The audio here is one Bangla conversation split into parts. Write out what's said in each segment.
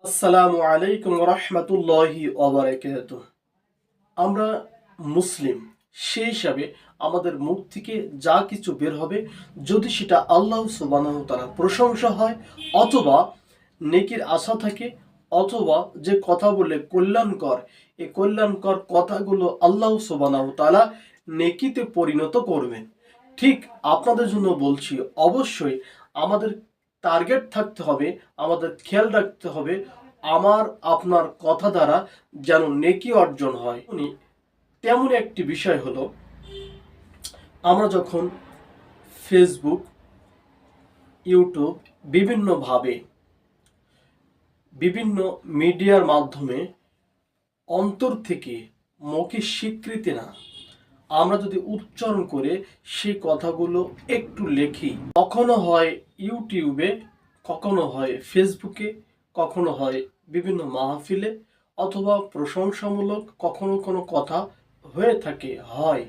আসসালামু আলাইকুম রহমতুল্লাহি ওয়া বারাকাতুহু। আমরা মুসলিম, সেই হিসাবে আমাদের মুখ থেকে যা কিছু বের হবে, যদি সেটা আল্লাহ সুবহানাহু ওয়া তাআলার প্রশংসা হয়, অথবা নেকির আশা থাকে, অথবা যে কথা বলে কল্যাণকর, এই কল্যাণকর কথাগুলো আল্লাহ সুবহানাহু ওয়া তাআলা নেকিতে পরিণত করবেন। ঠিক আপনাদের জন্য বলছি, অবশ্যই আমাদের টার্গেট থাকতে হবে, আমাদের খেয়াল রাখতে হবে আমার আপনার কথা দ্বারা যেন নেকি অর্জন হয়। তেমন একটি বিষয় হলো, আমরা যখন ফেসবুক, ইউটিউব বিভিন্নভাবে বিভিন্ন মিডিয়ার মাধ্যমে অন্তর থেকে মুখে স্বীকৃতি না, আমরা যদি উচ্চারণ করে সেই কথাগুলো একটু লিখি, কখনো হয় ইউটিউবে, কখনো হয় ফেসবুকে, কখনো হয় বিভিন্ন মাহফিলে, অথবা প্রশংসামূলক কখনো কোনো কথা হয়ে থাকে হয়,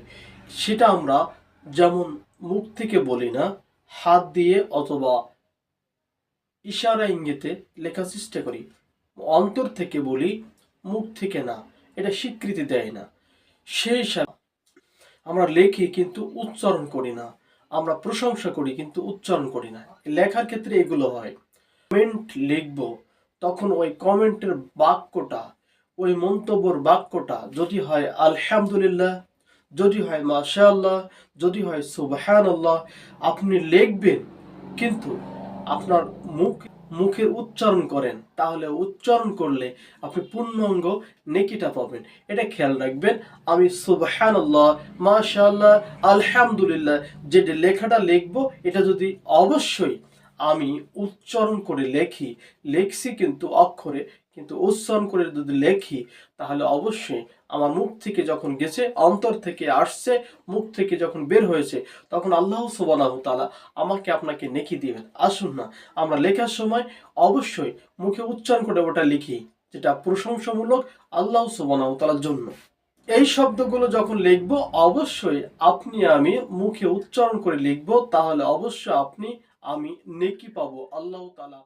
সেটা আমরা যেমন মুখ থেকে বলি না, হাত দিয়ে অথবা ইশারা ইঙ্গিতে লেখার চেষ্টা করি, অন্তর থেকে বলি, মুখ থেকে না, এটা স্বীকৃতি দেয় না। সেই আমরা লেখি কিন্তু উচ্চারণ করি না, আমরা প্রশংসা করি কিন্তু উচ্চারণ করি না। লেখার ক্ষেত্রে এগুলো হয়। কমেন্ট লিখবো, তখন ওই কমেন্টের বাক্যটা, ওই মন্তব্যর বাক্যটা যদি হয় আলহামদুলিল্লাহ, যদি হয় মাশাআল্লাহ, যদি হয় সুবহানাল্লাহ, আপনি লিখবেন কিন্তু আপনার মুখে উচ্চারণ করেন, তাহলে উচ্চারণ করলে আপনি পূর্ণাঙ্গ নেকিটা পাবেন। এটা খেয়াল রাখবেন। আমি সুবহানাল্লাহ, মাশাআল্লাহ, আলহামদুলিল্লাহ যে লেখাটা লিখবো, এটা যদি অবশ্যই আমি উচ্চারণ করে লেখছি কিন্তু অক্ষরে, কিন্তু উচ্চারণ করে যদি লেখি, তাহলে অবশ্যই আমার মুখ থেকে যখন গেছে, অন্তর থেকে আসছে, মুখ থেকে যখন বের হয়েছে, তখন আল্লাহ সুবহানাহু ওয়া তাআলা আমাকে আপনাকে নেকি দিবেন। আসুন না, আমরা লেখার সময় অবশ্যই মুখে উচ্চারণ করে ওটা লিখি, যেটা প্রশংসামূলক আল্লাহ সুবহানাহু ওয়া তাআলার জন্য। এই শব্দগুলো যখন লিখবো, অবশ্যই আপনি আমি মুখে উচ্চারণ করে লিখবো, তাহলে অবশ্যই আমি নেকি পাবো। আল্লাহ তাআলা